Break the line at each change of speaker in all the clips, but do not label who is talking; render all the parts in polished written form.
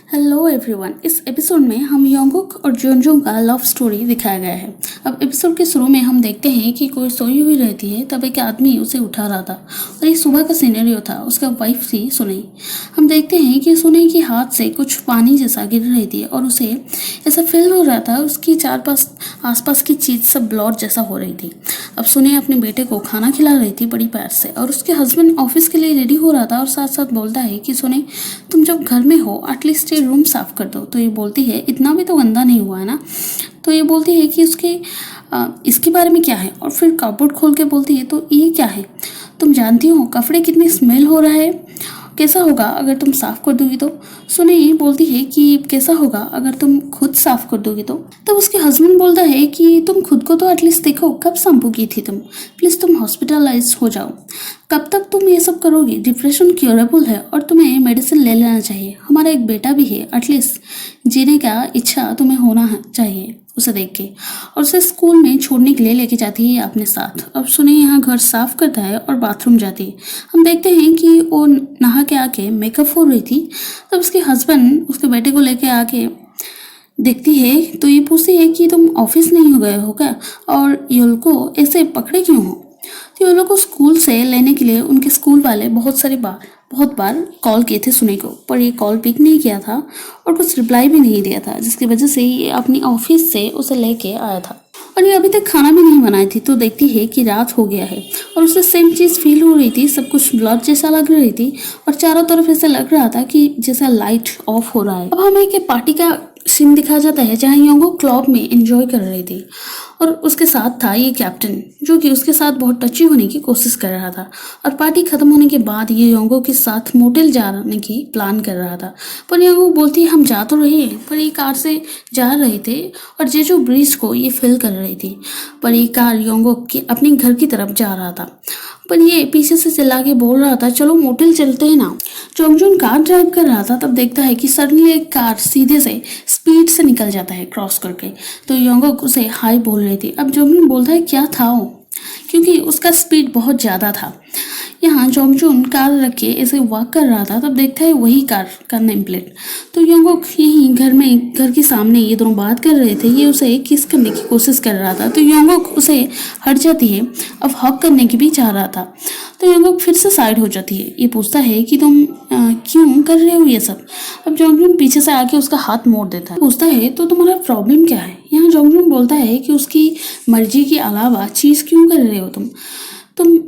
Hello everyone. इस episode में हम योंगुक और जोनजोंग का लव स्टोरी दिखाया गया है। अब एपिसोड के शुरू में हम देखते हैं कि कोई सोई हुई रहती है, तब एक आदमी उसे उठा रहा था और ये सुबह का सिनेरियो था। उसका वाइफ थी सुनई। हम देखते हैं कि सुनई के हाथ से कुछ पानी जैसा गिर रही थी और उसे ऐसा फील हो रहा था उसकी चार पास आसपास की चीज़ सब ब्लॉट जैसा हो रही थी। अब सुनई अपने बेटे को खाना खिला रही थी बड़ी प्यार से और उसके हस्बैंड ऑफिस के लिए रेडी हो रहा था और साथ साथ बोलता है कि सुनई तुम जब घर में हो एटलीस्ट ये रूम साफ कर दो। तो ये बोलती है इतना भी तो गंदा नहीं हुआ है ना। तो ये बोलती है कि इसके बारे में क्या है, और फिर कपबोर्ड खोल के बोलती है तो ये क्या है, तुम जानती हो कपड़े कितने स्मेल हो रहा है, कैसा होगा अगर तुम साफ कर दोगी तो। सुनई बोलती है कि कैसा होगा अगर तुम खुद साफ कर दोगी तो। तब उसके हस्बैंड बोलता है कि तुम खुद को तो एटलीस्ट देखो, कब शैम्पू की थी तुम, प्लीज तुम हॉस्पिटलाइज हो जाओ। कब तक तुम ये सब करोगी, डिप्रेशन क्योरेबल है और तुम्हें मेडिसिन ले लेना चाहिए। हमारा एक बेटा भी है, एटलीस्ट जीने का इच्छा तुम्हें होना चाहिए उसे देख के। और उसे स्कूल में छोड़ने के लिए लेके जाती है अपने साथ। अब सुने यहाँ घर साफ करता है और बाथरूम जाती है। हम देखते हैं कि वो नहा के आके मेकअप हो रही थी। तब उसके हस्बैंड उसके बेटे को लेके आके देखती है तो ये पूछती है कि तुम ऑफिस नहीं हो गए हो क्या, और योल को ऐसे पकड़े क्यों हो। तो योल को स्कूल से लेने के लिए उनके स्कूल वाले बहुत बार कॉल किए थे सुने को, पर ये कॉल पिक नहीं किया था और कुछ रिप्लाई भी नहीं दिया था, जिसकी वजह से ये अपनी ऑफिस से उसे लेके आया था। और ये अभी तक खाना भी नहीं बनाई थी। तो देखती है कि रात हो गया है और उसे सेम चीज़ फील हो रही थी, सब कुछ ब्लर जैसा लग रही थी और चारों तरफ ऐसा लग रहा था कि जैसा लाइट ऑफ हो रहा है। अब हमें एक पार्टी का सीन दिखाया जाता है जहाँ योंगो क्लब में एंजॉय कर रही थी और उसके साथ था ये कैप्टन, जो कि उसके साथ बहुत टची होने की कोशिश कर रहा था। और पार्टी खत्म होने के बाद ये योंगो के साथ मोटेल जाने की प्लान कर रहा था, पर योंगो बोलती है हम जा तो रहे हैं, पर ये कार से जा रहे थे और जेजू ब्रिज को ये फील कर रही थी, पर ये कार योंगो के अपने घर की तरफ जा रहा था। पर ये पीछे से चिल्ला के बोल रहा था चलो मोटेल चलते हैं ना। जोंगजुन कार ड्राइव कर रहा था, तब देखता है कि सडनली एक कार सीधे से स्पीड से निकल जाता है क्रॉस करके। तो योंगुक उसे हाई बोल रही थी। अब जोंगजुन बोलता है क्या था वो, क्योंकि उसका स्पीड बहुत ज़्यादा था। यहाँ जोंगजुन कार रख के ऐसे वॉक कर रहा था, तब देखता है वही कार का नेम प्लेट। तो योंगुक यहीं घर के सामने ये दोनों बात कर रहे थे, ये उसे किस करने की कोशिश कर रहा था। तो योंगुक उसे हट जाती है, अब हक करने की भी चाह रहा था। तो योंगुक फिर से साइड हो जाती है, ये पूछता है कि तुम क्यों कर रहे हो ये सब। अब जोंगजुन पीछे से आके उसका हाथ मोड़ देता है, पूछता है तो तुम्हारा प्रॉब्लम क्या है। यहाँ जोंगजुन बोलता है कि उसकी मर्जी के अलावा चीज़ क्यों कर रहे हो तुम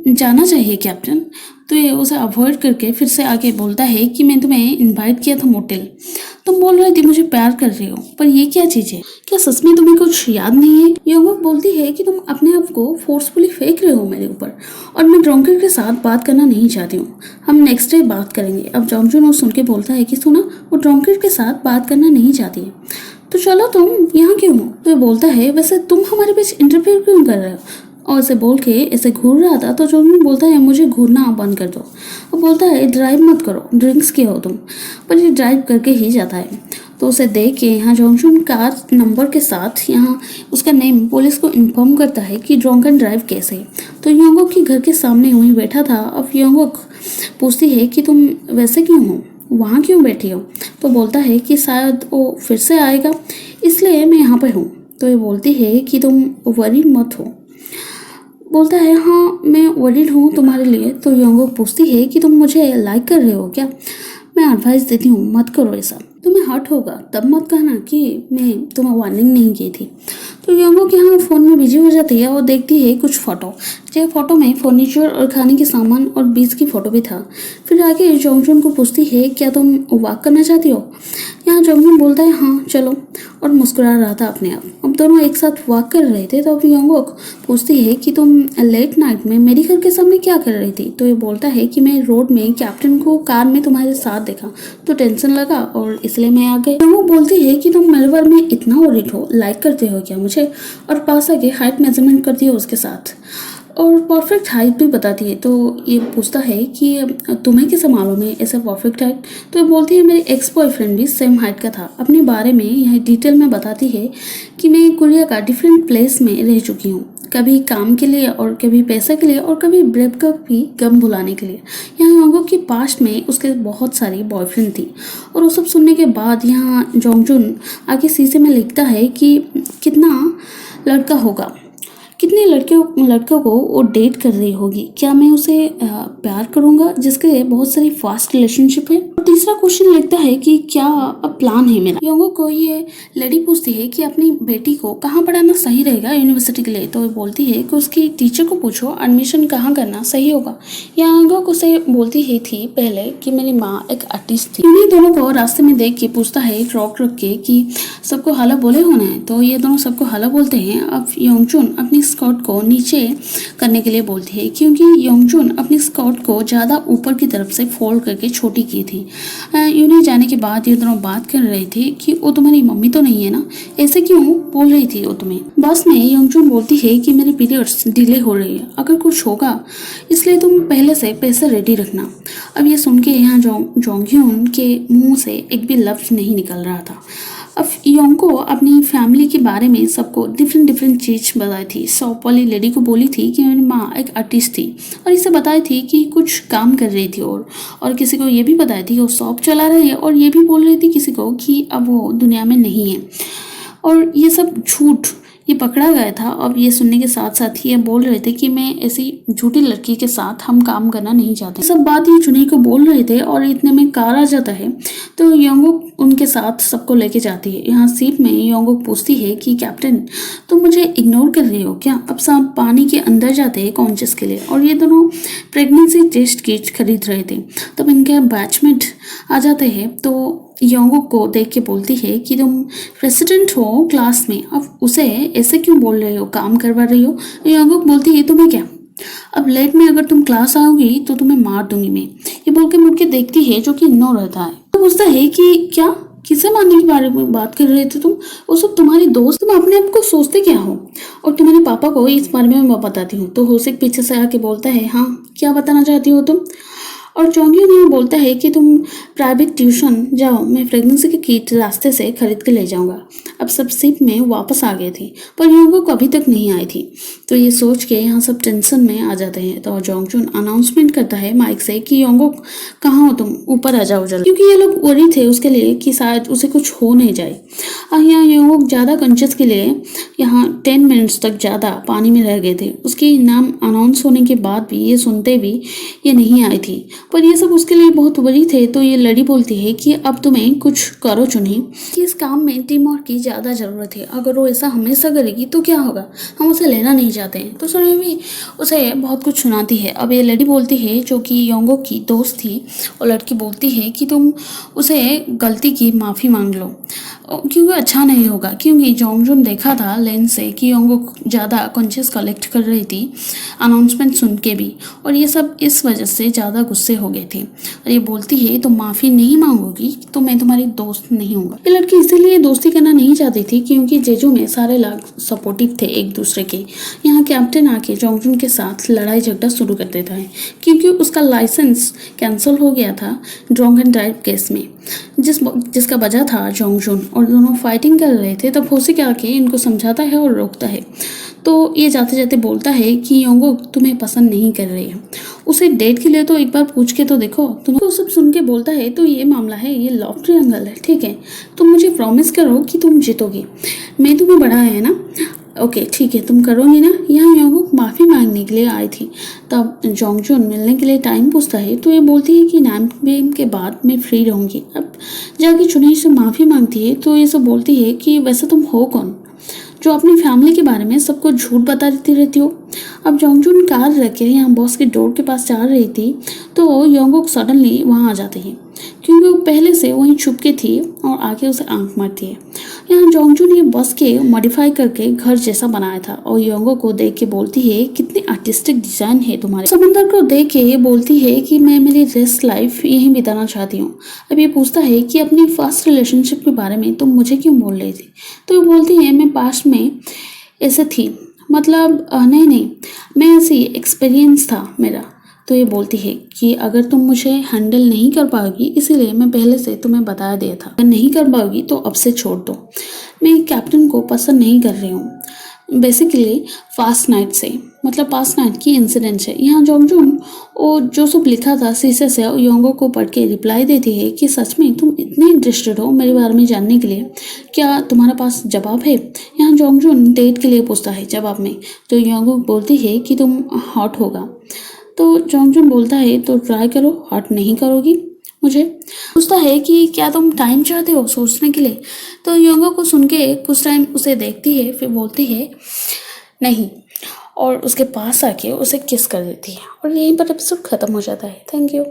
जाना चाहिए कैप्टन। तो ये उसे अवॉइड करके फिर से आगे बोलता है कि मैं तुम्हें इनवाइट किया था मोटेल, तुम बोल रही थी मुझे प्यार कर रहे हो, पर ये क्या चीज़ है, क्या सच में तुम्हें कुछ याद नहीं है। योंगुक बोलती है कि तुम अपने आप को फोर्सफुली फेंक रहे हो मेरे ऊपर और मैं ड्रॉन्कर के साथ बात करना नहीं चाहती हूँ, हम नेक्स्ट डे बात करेंगे। अब जोंगजुन सुन के बोलता है कि सुना वो ड्रॉन्कर के साथ बात करना नहीं चाहती है, तो चलो तुम यहाँ क्यों हो। तो बोलता है वैसे तुम हमारे बीच इंटरफेयर क्यों कर रहे हो, और ऐसे बोल के ऐसे घूर रहा था। तो जोंगजुन बोलता है मुझे घूरना बंद कर दो। वो बोलता है ड्राइव मत करो, ड्रिंक्स के हो तुम, पर ये ड्राइव करके ही जाता है। तो उसे देख के यहाँ जोंगजुन कार नंबर के साथ यहाँ उसका नेम पुलिस को इन्फॉर्म करता है कि ड्रंकन ड्राइव कैसे। तो योंगुक के घर के सामने वहीं बैठा था। अब योंगुक पूछती है कि तुम वैसे क्यों हो, वहाँ क्यों बैठी हो। तो बोलता है कि शायद वो फिर से आएगा इसलिए मैं यहाँ पे हूँ। तो ये बोलती है कि तुम वरीड मत हो। बोलता है हाँ मैं वरीड हूँ तुम्हारे लिए। तो योंगुक पूछती है कि तुम मुझे लाइक कर रहे हो क्या, मैं एडवाइस देती हूँ मत करो ऐसा, तुम्हें हर्ट होगा तब मत कहना कि मैं तुम्हें वार्निंग नहीं की थी। तो योंगुक यहाँ फ़ोन में बिजी हो जाती है और देखती है कुछ फ़ोटो, जो फोटो में फर्नीचर और खाने के सामान और बीच की फ़ोटो भी था। फिर आगे जोंगजुन को पूछती है क्या तुम वॉक करना चाहती हो। यहाँ जोंगजुन बोलता है हाँ चलो, और मुस्कुरा रहा था अपने आप। अब दोनों एक साथ वॉक कर रहे थे। तो अब योंगुक पूछती है कि तुम लेट नाइट में मेरे घर के सामने क्या कर रही थी। तो ये बोलता है कि मैं रोड में कैप्टन को कार में तुम्हारे साथ देखा तो टेंशन लगा और इसलिए मैं आ गई। योंगुक बोलती है कि तुम मेरे बारे में इतना वरीड हो, लाइक करते हो क्या मुझे, और पास आके हाइट मेजरमेंट करती हो उसके साथ और परफेक्ट हाइट भी बताती है। तो ये पूछता है कि तुम्हें कैसे मालूम है ऐसा परफेक्ट हाइट। तो ये बोलती है मेरे एक्स बॉयफ्रेंड भी सेम हाइट का था। अपने बारे में यह डिटेल में बताती है कि मैं कोरिया का डिफरेंट प्लेस में रह चुकी हूँ, कभी काम के लिए और कभी पैसे के लिए और कभी ब्रेकअप भी गम भुलाने के लिए। यहाँ यहाँ योंगुक की पास्ट में उसके बहुत सारी बॉयफ्रेंड थी और वो सब सुनने के बाद यहाँ जोंगजुन आगे शीशे में लिखता है कि कितना लड़का होगा, कितने लड़कों को वो डेट कर रही होगी, क्या मैं उसे प्यार करूंगा जिसके बहुत सारी फास्ट रिलेशनशिप है। और तीसरा क्वेश्चन लिखता है कि क्या अब प्लान है मेरा। योंगुक को ये लेडी पूछती है कि अपनी बेटी को कहाँ पढ़ाना सही रहेगा यूनिवर्सिटी के लिए, तो वो बोलती है कि उसकी टीचर को पूछो एडमिशन कहाँ करना सही होगा। योंगुक उसे बोलती ही थी पहले कि मेरी माँ एक आर्टिस्ट थी। उन्हीं दोनों को रास्ते में देख के पूछता है रॉक रख के कि सबको हेलो बोले होना है, तो ये दोनों सबको हेलो बोलते हैं। अब योंगजुन अपनी स्कर्ट को नीचे करने के लिए बोलती है क्योंकि योंगजुन अपनी स्कर्ट को ज़्यादा ऊपर की तरफ से फोल्ड करके छोटी की थी। यूनी जाने के बाद ये दोनों बात कर रहे थे कि वो तुम्हारी मम्मी तो नहीं है ना, ऐसे क्यों बोल रही थी वो तुम्हें। बस में योंगजुन बोलती है कि मेरी पीरियड्स डिले हो रही है, अगर कुछ होगा इसलिए तुम पहले से पैसे रेडी रखना। अब ये सुन के यहाँ जोंगhyun के मुंह से एक भी लफ्ज नहीं निकल रहा था। अब योंग अपनी फैमिली के बारे में सबको डिफरेंट चीज़ बताई थी। शॉप वाली लेडी को बोली थी कि मेरी माँ एक आर्टिस्ट थी और इसे बताई थी कि कुछ काम कर रही थी और किसी को ये भी बताई थी कि वो शॉप चला रही है और ये भी बोल रही थी किसी को कि अब वो दुनिया में नहीं है। और ये सब झूठ ये पकड़ा गया था। अब ये सुनने के साथ साथ ही ये बोल रहे थे कि मैं ऐसी झूठी लड़की के साथ हम काम करना नहीं चाहते। सब बात ये जुनी को बोल रहे थे और इतने में कार आ जाता है तो योंगुक उनके साथ सबको लेके जाती है। यहाँ सीट में योंगुक पूछती है कि कैप्टन तुम मुझे इग्नोर कर रहे हो क्या। अब सब पानी के अंदर जाते हैं कॉन्शियस के लिए और ये दोनों प्रेगनेंसी टेस्ट किट खरीद रहे थे। तब इनके बैचमेट आ जाते हैं तो योंगुक को देख के बोलती है कि तुम प्रेसिडेंट हो क्लास में, अब उसे ऐसे क्यों बोल रहे हो, काम करवा रही हो। योंगुक बोलती है तुम्हें क्या, अब लेट में अगर तुम क्लास आओगी तो तुम्हें मार दूंगी मैं। ये बोल के मुड़ के देखती है जो कि इग्नोर रहता है। तो पूछता है कि क्या किसे मारने के बारे में बात कर रहे थे तुम, वो सब तुम्हारी दोस्त, तुम अपने आप को सोचते क्या हो। और तुम्हारे पापा को इस बारे में मैं बताती हूँ। तो होसिक पीछे से आके बोलता है हाँ क्या बताना चाहती हो तुम। और जोंगhyun ये बोलता है कि तुम प्राइवेट ट्यूशन जाओ, मैं प्रेगनेंसी की किट रास्ते से खरीद के ले जाऊंगा। अब सब शिप में वापस आ गए थे पर योंगुक अभी तक नहीं आई थी। तो ये सोच के यहाँ सब टेंशन में आ जाते हैं। तो जोंगhyun अनाउंसमेंट करता है माइक से कि योंगुक कहाँ हो तुम, ऊपर आ जाओ जल्दी, क्योंकि ये लोग वरी थे उसके लिए कि शायद उसे कुछ हो नहीं जाए। यहाँ योंगुक ज़्यादा कॉन्शियस के लिए यहाँ 10 मिनट्स तक ज़्यादा पानी में रह गए थे। उसकी नाम अनाउंस होने के बाद भी ये सुनते भी ये नहीं आई थी पर ये सब उसके लिए बहुत बड़ी थे। तो ये लड़ी बोलती है कि अब तुम्हें कुछ करो चुनी कि इस काम में टीम वर्क की ज़्यादा ज़रूरत है, अगर वो ऐसा हमेशा करेगी तो क्या होगा, हम उसे लेना नहीं चाहते हैं। तो सुने भी उसे बहुत कुछ सुनाती है। अब ये लड़ी बोलती है जो कि योंगुक की दोस्त थी और लड़की बोलती है कि तुम उसे गलती की माफ़ी मांग लो क्योंकि अच्छा नहीं होगा, क्योंकि जोंगhyun देखा था लेंस से कि योंगुक ज़्यादा कॉन्शियस कलेक्ट कर रही थी अनाउंसमेंट सुन के भी, और ये सब इस वजह से ज़्यादा गुस्से हो गए थे। और ये बोलती है तो माफ़ी नहीं मांगोगी तो मैं तुम्हारी दोस्त नहीं हूँगा। ये लड़की इसीलिए दोस्ती करना नहीं चाहती थी क्योंकि जेजू में सारे लोग सपोर्टिव थे एक दूसरे के। यहाँ कैप्टन आके जोंगhyun के साथ लड़ाई झगड़ा शुरू कर देता है क्योंकि उसका लाइसेंस कैंसिल हो गया था ड्रंक एंड ड्राइव केस में जिसका वजह था जोंगhyun, और दोनों फाइटिंग कर रहे थे। तब होसिक आके इनको समझाता है और रोकता है। तो ये जाते जाते बोलता है कि योंगुक तुम्हें पसंद नहीं कर रही है, उसे डेट के लिए तो एक बार पूछ के तो देखो। तुम तो सब सुन के बोलता है तो ये मामला है, ये लव ट्रायंगल है, ठीक है, तुम मुझे प्रॉमिस करो कि तुम जीतोगी, मैं तुम्हें बढ़ाया है ना, ओके ठीक है तुम करोगी ना। यहाँ योंगुक माफ़ी मांगने के लिए आई थी। तब जोंगhyun मिलने के लिए टाइम पूछता है तो ये बोलती है कि 9 PM के बाद मैं फ्री रहूँगी। अब जाके चुनई से माफ़ी मांगती है तो ये सब बोलती है कि वैसे तुम हो कौन जो अपनी फैमिली के बारे में सबको झूठ बताती रहती हो। अब जोंगhyun कार रख के यहाँ बॉस के डोर के पास जा रही थी तो योंगुक सडनली वहाँ आ जाती है क्योंकि वो पहले से वहीं छुप के थी और आके उसे आंख मारती है। यहाँ जोंगhyun ये बस के मॉडिफाई करके घर जैसा बनाया था और योंगुक को देख के बोलती है कितनी आर्टिस्टिक डिजाइन है तुम्हारे। समंदर को देख के ये बोलती है कि मैं मेरी रेस्ट लाइफ यहीं बिताना चाहती हूँ। अब ये पूछता है कि अपनी फर्स्ट रिलेशनशिप के बारे में तुम मुझे क्यों बोल रही थी। तो ये बोलती है मैं पास्ट में ऐसे थी, मतलब नहीं मैं ऐसी एक्सपीरियंस था मेरा। तो ये बोलती है कि अगर तुम मुझे हैंडल नहीं कर पाओगी इसीलिए मैं पहले से तुम्हें बता दिया था, अगर नहीं कर पाओगी तो अब से छोड़ दो, मैं कैप्टन को पसंद नहीं कर रही हूँ। बेसिकली फास्ट नाइट से, मतलब पास्ट नाइट की इंसिडेंट है। यहाँ जोंगजुन और जो सब लिखा था शीशे से योंगो को पढ़ के रिप्लाई देती है कि सच में तुम इतने इंटरेस्टेड हो मेरे बारे में जानने के लिए, क्या तुम्हारे पास जवाब है। यहाँ जोंगजुन डेट के लिए पूछता है जवाब में, तो योंगो बोलती है कि तुम हॉट होगा। तो जोंगजुन बोलता है तो ट्राई करो, हॉट नहीं करोगी मुझे। पूछता है कि क्या तुम टाइम चाहते हो सोचने के लिए। तो योंगो को सुन के कुछ टाइम उसे देखती है, फिर बोलती है नहीं, और उसके पास आके उसे किस कर देती है। और यहीं पर एपिसोड खत्म हो जाता है। Thank you.